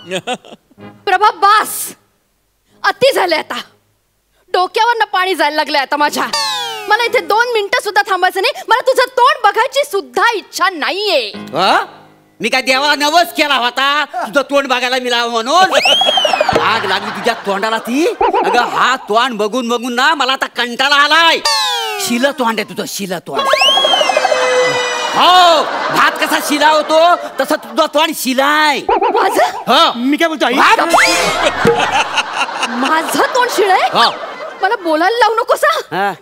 प्रभा बास, अति झाले आता. डोक्यावरनं पाणी जायला लागलंय आता माझ्या. मला इथे 2 मिनिटं सुद्धा थांबायचं नाही. मला तुझं तोंड बघायची सुद्धा इच्छा नाहीये. मी काय देवा नवस केला होता तुझं तोंड बघायला मिळावं म्हणून? आग लागली तुझ्या तोंडाला ती. अगं हा तोंड बघून बघून ना मला आता कंटाळा आलाय. शिल तोंड आहे तुझं, शिल तोंड. हो, भात कसा शिला होतो तसं तुझं तोंड शिलाय. माझं? मी काय बोलतो आई? माझं तोंड शिळय? मला बोलायला लावू नकोस.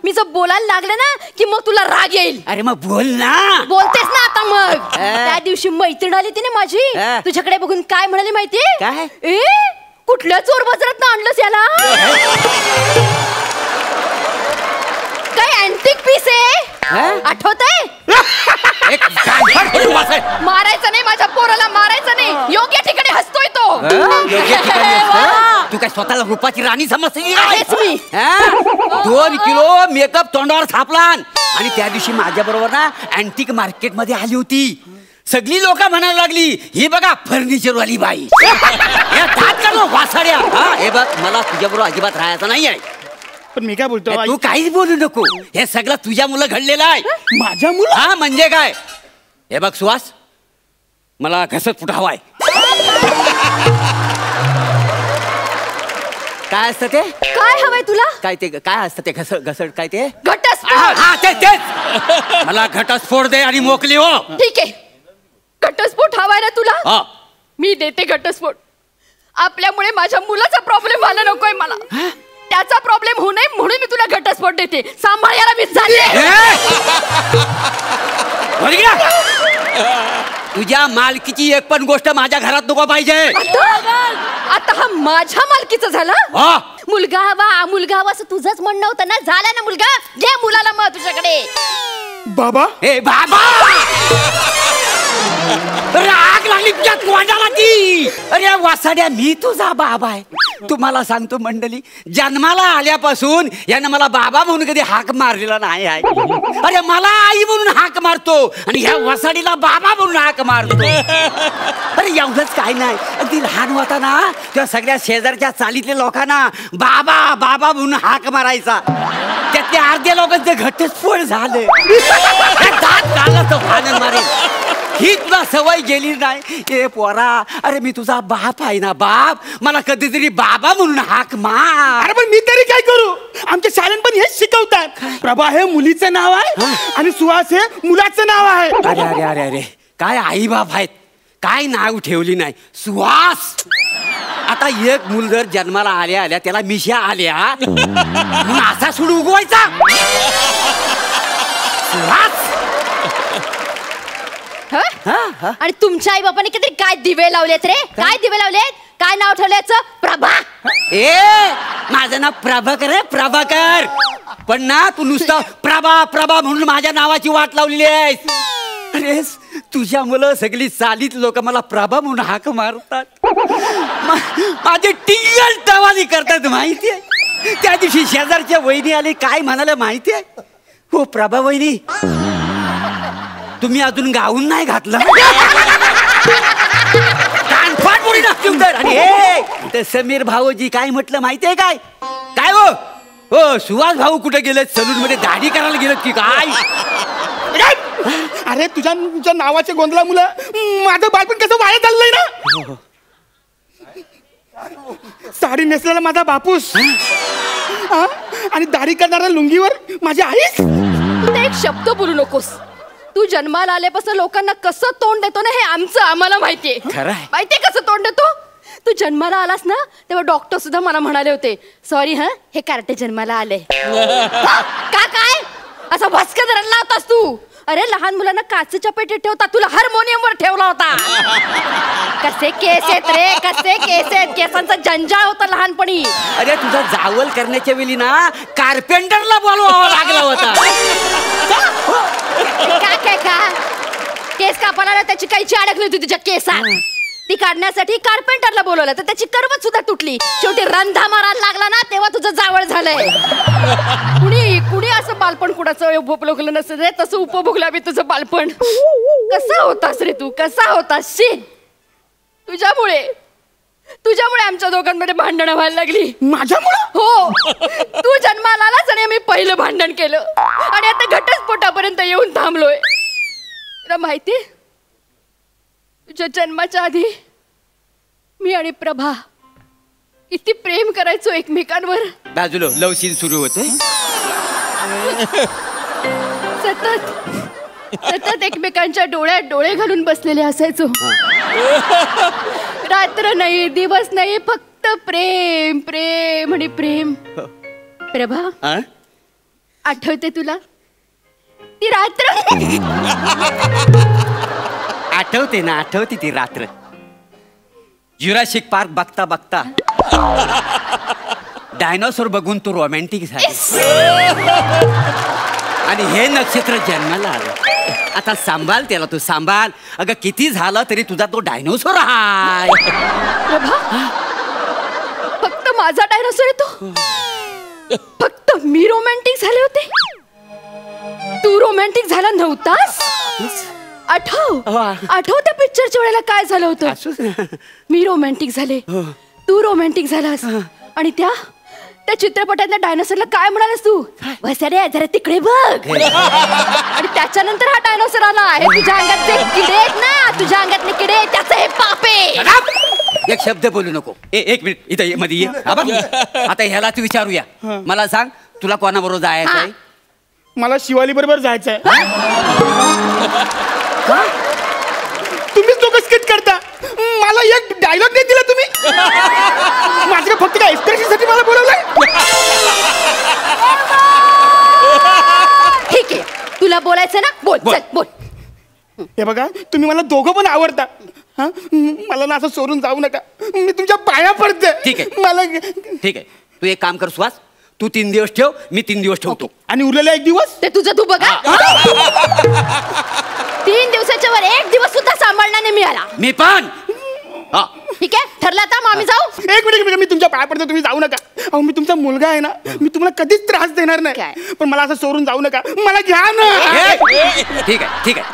मी जर बोलायला लागले ना की मग तुला राग येईल. अरे मग बोल ना. बोलतेस ना आता. मग त्या दिवशी मैत्रीण आली ती ना माझी, तुझ्याकडे बघून काय म्हणाली माहितीये? काय? ए कुठल्या चोर बाजारात आणलंस याला? काय अँटिक पीस आहे? आठवतंय? मारायचं नाही माझ्या पोराला, मारायचं नाही. योग्य ठिकाणी हसतोय तो. योग्य ठिकाणी तू काय स्वतःला रूपाची राणी समजते? 2 किलो मेकअप तोंडावर थापला. आणि त्या दिवशी माझ्या बरोबर ना अँटिक मार्केट मध्ये आली होती. सगळी लोक म्हणायला लागली ही बघा फर्निचर वाली बाई. वासाड्या. हे बघ मला तुझ्या बरोबर अजिबात राहायचं नाही आहे. पण मी काय बोलतो? तू काहीच बोलू नको. हे सगळं तुझ्या मुलं घडलेलं आहे. माझ्या मुलं? हा म्हणजे काय? हे बघ सुहास, मला घसत फुट हवाय. काय असतं ते? काय हवंय तुला? काय ते काय असतं ते घसड काय ते? घटस्फोट. हा तेच. मला घटस्फोट दे आणि मोकली हो. ठीक आहे, घटस्फोट हवाय ना तुला? मी देते घटस्फोट. आपल्यामुळे माझ्या मुलाचा प्रॉब्लेम व्हायला नकोय मला. त्याचा प्रॉब्लेम होऊ नये म्हणून मी तुला घटस्फोट देते. सांभाळ याला. मी झाले. तुझ्या मालकीची एक पण गोष्ट माझ्या घरात नको पाहिजे. आता हा माझ्या मालकीचा झाला? मुलगा हवा, मुलगा हवा असं तुझंच म्हणणं होतं ना. झाला ना मुलगा? घे मुलाला मग तुझ्याकडे. बाबा? ए बाबा, राग लागली तुझ्या तोंडाला ती. अरे वासाड्या, मी तुझा बाबा आहे. तुम्हाला सांगतो मंडळी, जन्माला आल्यापासून यानं मला बाबा म्हणून कधी हाक मारलेला नाही आहे. अरे मला आई म्हणून हाक मारतो आणि ह्या वासाडीला बाबा म्हणून हाक मारतो. अरे एवढंच काय नाही, अगदी लहान होता ना तेव्हा सगळ्या शेजारच्या चालीतल्या लोकांना बाबा बाबा म्हणून हाक मारायचा. त्यातले अर्ध्या लोकांचे घटस्फोट झाले. मारे ही तुला सवय गेली नाही? ए पोरा, अरे मी तुझा बाप आहे ना. बाप, मला कधीतरी बाबा म्हणून हाक मार. अरे पण मी तरी काय करू? आमच्या शाळेत पण हेच शिकवतात. प्रभा हे मुलीचं नाव आहे आणि सुहास हे मुलाचं नाव आहे. अरे अरे अरे अरे, काय आई बाप आहेत, काय नाव ठेवली नाही. सुहास. आता एक मूल जर जन्माला आल्या आल्या त्याला मिशा आल्या म्हणून असा सूड उगवायचा? सुहास. आणि तुमच्या आई बापाने किती काय दिवे लावलेत रे? काय दिवे लावलेत? काय नाव ठेवल्याचं? प्रभा. ए माझं नाव प्रभाकर आहे, प्रभाकर. पण ना तू नुसतं प्रभा प्रभा म्हणून माझ्या नावाची वाट लावलेली आहेस. अरे तुझ्या मुलं सगळी चालीत लोक मला प्रभा म्हणून हाक मारतात. माझे टिंगल टवाली करतात माहितीये. त्या दिवशी शेजारच्या वहिनी आली, काय म्हणाले माहितीये? हो प्रभा वहिनी, तुम्ही अजून गाऊन नाही घातलं. आणि समीर भाऊजी काय म्हटलं माहितीये? काय काय हो हो सुहास भाऊ कुठे गेले? सलून मध्ये दाढी करायला गेलेत की काय? अरे तुझ्या नावाच्या गोंधळा मुलं माझं बालपण कसं वाया चाललंय ना. साडी नेसलेला माझा बापूस आणि दाढी करणाऱ्या लुंगीवर माझी आईच. तू एक शब्द बोलू नकोस. तू जन्माला आल्यापासून लोकांना कसं तोंड देतो ना हे आमचं आम्हाला माहितीये. माहितीये कसं तोंड देतो? तू जन्माला आलास ना तेव्हा डॉक्टर सुद्धा मला म्हणाले होते, सॉरी हे कार्टे जन्माला आले. का काय असं भस्कन रडला होतास तू? अरे लहान मुलांना काचेच्या पेटीत ठेवतात, तुला हार्मोनियम वर ठेवला होता. कसे केस आहेत रे, कसे केस आहेत. केसांचा जंजाळ होता लहानपणी. अरे तुझा जावल करण्याच्या वेळी ना कार्पेंटरला बोलवावा लागला होता. का केस कापायला त्याची काहीची अडकली होती तुझ्या केसात. ती काढण्यासाठी कार्पेंटरला बोलवलं तर त्याची करवत सुद्धा तुटली. शेवटी रंधा मारायला लागला ना तेव्हा तुझं जावळ झालंय. कुणी असं बालपण कुणाचं उपभोगलं नसेल रे, तसं उपभोगलं मी तुझं बालपण. कसा होतास रे तू, कसा होतास? शी, तुझ्यामुळे तुझ्यामुळे आमच्या दोघांमध्ये भांडणं व्हायला लागली. माझ्यामुळं? हो, तू जन्माला आलास आणि आम्ही पहिलं भांडण केलं आणि आता घटस्फोटापर्यंत येऊन थांबलोय. तुला माहितीये, तुझ्या जन्माच्या आधी मी आणि प्रभा किती प्रेम करायचो एकमेकांवर. बाजूला लव सीन सुरू होतोय. सतत एकमेकांच्या डोळ्यात डोळे घालून बसलेले असायचो. रात्र नाही, दिवस नाही, फक्त प्रेम प्रेम आणि प्रेम. प्रभा, आठवते तुला ती रात्र? आठवते ना, आठवते ती रात्र. जुरासिक पार्क बघता बघता डायनोसॉर बघून तू रोमॅन्टिक झाली आणि हे नक्षत्र जन्माला आलं. आता सांभाळ त्याला, तू सांभाळ. अगं किती झालं तरी तुझा तो डायनोसॉर हाय. प्रभा, फक्त माझा डायनोसॉर आहे तो? फक्त मी रोमॅन्टिक झाले होते, तू रोमॅन्टिक झाला नव्हतास? आठव त्या पिक्चरच्या वेळेला काय झालं होतं. मी रोमॅन्टिक झाले, तू रोमॅन्टिक झालास आणि त्या चित्रपटातल्या डायनोसरला काय म्हणालास तू? वसरे जरा तिकडे बघ. आणि त्याच्यानंतर हा डायनोसर आला आहे. तुझ्या अंगातले किडे आहेत ना, तुझ्या अंगातले किडे, त्याचं हे पाप आहे. एक शब्द बोलू नको. एक मिनिट इथे मध्ये ये. आता ह्याला तू विचारूया. मला सांग, तुला कोणाबरोबर जायचं आहे? मला शिवाली बरोबर जायचंय. तुम्हीच दोघं स्किट करता. मला एक डायलॉग नाही दिला तुम्ही. माझ्या फक्त काय एक्सप्रेशन साठी मला बोलवलंय. ठीक आहे, तुला बोलायचं ना, बोल. चल बोल. हे बघा, तुम्ही मला दोघं पण आवडता. हा, मला ना असं सोडून जाऊ नका. मी तुमच्या पाया पडते. ठीक आहे, मला ठीक आहे. तू एक काम कर सुहास, तू 3 दिवस ठेव, मी 3 दिवस ठेवतो. आणि उरलेला 1 दिवस ते तुझं तू बघा. 3 दिवसाच्या वर 1 दिवस सुद्धा सांभाळणार नाही मिळाला. मी पण. ठीक आहे, ठरलं आता. मग आम्ही जाऊ. एक मिनिट, मी तुमच्या पाया पडतो, तुम्ही जाऊ नका. अहो, मी तुमचा मुलगा आहे ना, मी तुम्हाला कधीच त्रास देणार नाही. पण मला असं सोडून जाऊ नका, मला घ्या ना. ठीक आहे, ठीक आहे.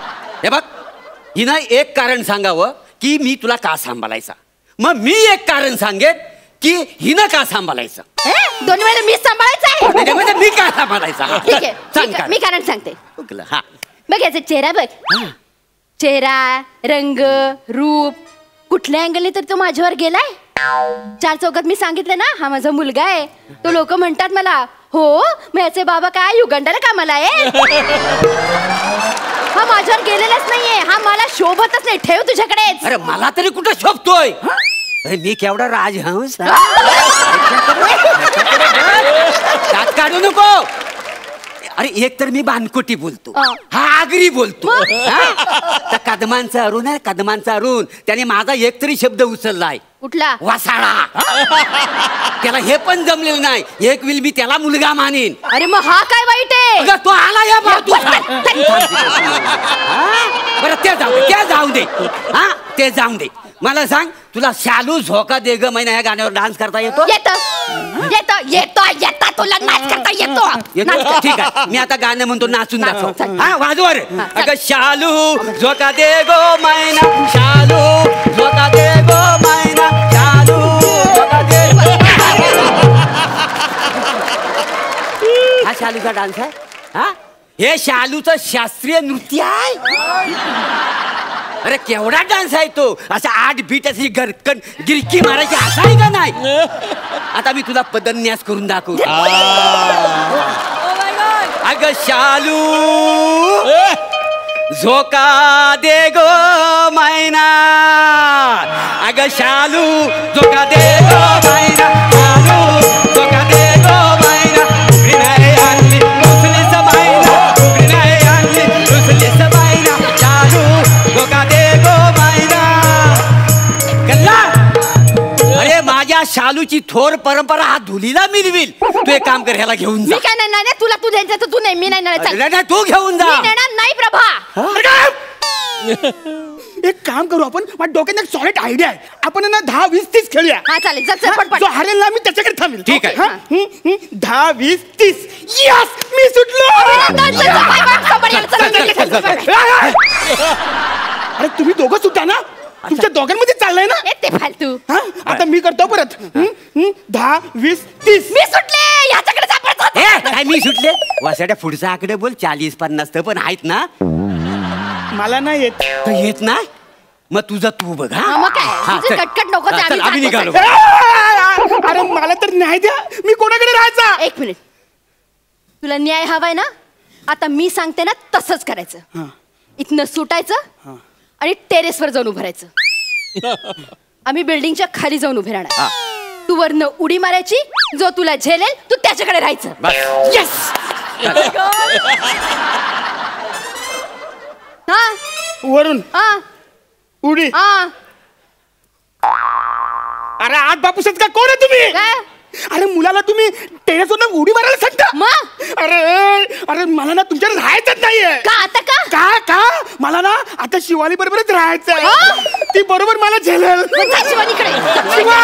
हे बघ, हिनं एक कारण सांगावं की मी तुला का सांभाळायचा, मग मी एक कारण सांगेन की हिनं का सांभाळायचं. दोन्ही वेळेला मीच सांभाळायचं आहे. मी का सांभाळायचा? ठीक आहे, मी कारण सांगते. हा, बघ याचा चेहरा बघ. चेहरा, रंग, रूप, कुठल्या अँगलने तर तो माझ्यावर गेलाय. 4 चौकात मी सांगितलं ना, हा माझा मुलगा आहे, तो लोक म्हणतात मला, हो मग याचे बाबा काय युगांडाला कामाला आहे. हा माझ्यावर गेलेलाच नाहीये, हा मला शोभतच नाही. ठेव तुझ्याकडेच. अरे मला तरी कुठं शोभतोय. अरे मी केवढा राजहंस. दात काढू नको. अरे एक तर मी बानकोटी बोलतो, हा आगरी बोलतो. त्या कदमांचा अरुण आहे, कदमांचा अरुण, त्याने माझा एक तरी शब्द उचललाय. कुठला? वासाळा. त्याला हे पण जमलेलं नाही. एक विल मी त्याला मुलगा मानेन. अरे मग हा काय वाईट आहे? तो आला या बरं, ते जाऊ दे, ते जाऊ दे. हा, ते जाऊ दे. मला सांग, तुला शालू झोका दे ग मैना या गाण्यावर डान्स करता येतो? येतो तुला नाच करता येतो. ठीक आहे, मी आता गाणं म्हणतो, नाचून दाखव. हा, वाजवर. अगं शालू झोका दे गो मैना, शालू झोका दे गो मैना, शालू झोका दे. हा शालूचा डान्स आहे. हा, हे शालूचं शास्त्रीय नृत्य आहे. अरे केवढा डान्स आहे तो. असा 8 बीट अशी गरकन गिरकी मारायची, असा आहे का नाही? आता मी तुला पदन्यास करून दाखवतो. अगं शालू झोका दे गो मैना, अगं शालू झोका दे गो मैना, शालू झोका दे गो मैना. उघडी नाही आणली दुसरीच मैना, उघडी नाही आणली दुसरीच मैना, शालू झोका दे गो मैना. गल्ला, अरे माझ्या शालूची थोर परंपरा हा धुलीला मिळविल. तू एक काम कर, ह्याला घेऊन जा. मी काय नाही, तुला तू द्यायचं तर तू नाही, मी नाही. तू घेऊन जा. नाही प्रभा. एक काम करू आपण, माझ्या डोक्यात एक सॉलिड आयडिया आहे. आपण ना 10, 20, 30 खेळूया. हा चालेल, चल पटपट. जो हरेल ना मी त्याच्याकडे थांबेल. ठीक आहे. 10, 20, 30. यस, मी सुटलो. अरे तुम्ही दोघं सुद्धा ना. तुमच्या दोघांमध्ये चाललंय ना? ए, ते फालतू. हा आता मी करतो परत 10, 20, 30. मी सुटले ह्याच्याकडे सापडतो. ए, काय मी सुटले? वासाड्या पुढचा आकडे बोल 40-50 पण आहेत ना? मला नाही येत. तर येत नाही मग तुझं तू बघ. हा, मग काय? हा, तुझी चल. कटकट नको ते हा, चल, आम्ही आम्ही जातो. निघालो. अरे मला तर न्याय द्या. मी कोणाकडे राहायचा? एक मिनिट. तुला न्याय हवाय ना? आता मी सांगते ना तसंच करायचं. इथनं सुटायचं आणि टेरेसवर जाऊन उभं राहायचं. आम्ही बिल्डिंगच्या खाली जाऊन उभे राहणार. तू वरनं उडी मारायची. जो तुला झेलेल तू त्याच्याकडे राहायचं. बस. येस. हा वरून हा उडी. हा. अरे आठ बापूसच का कोण आहे तुम्ही? काय? अरे मुलाला तुम्ही टेरेसवर उडी मारायला सांगता? मग? अरे मला ना तुमच्या राहायचंच नाहीये. का आता का? का मला ना आता शिवाली बरोबरच राहायचं. हा? ती बरोबर मला झेलेल. मग जा शिवानीकडे. शिवा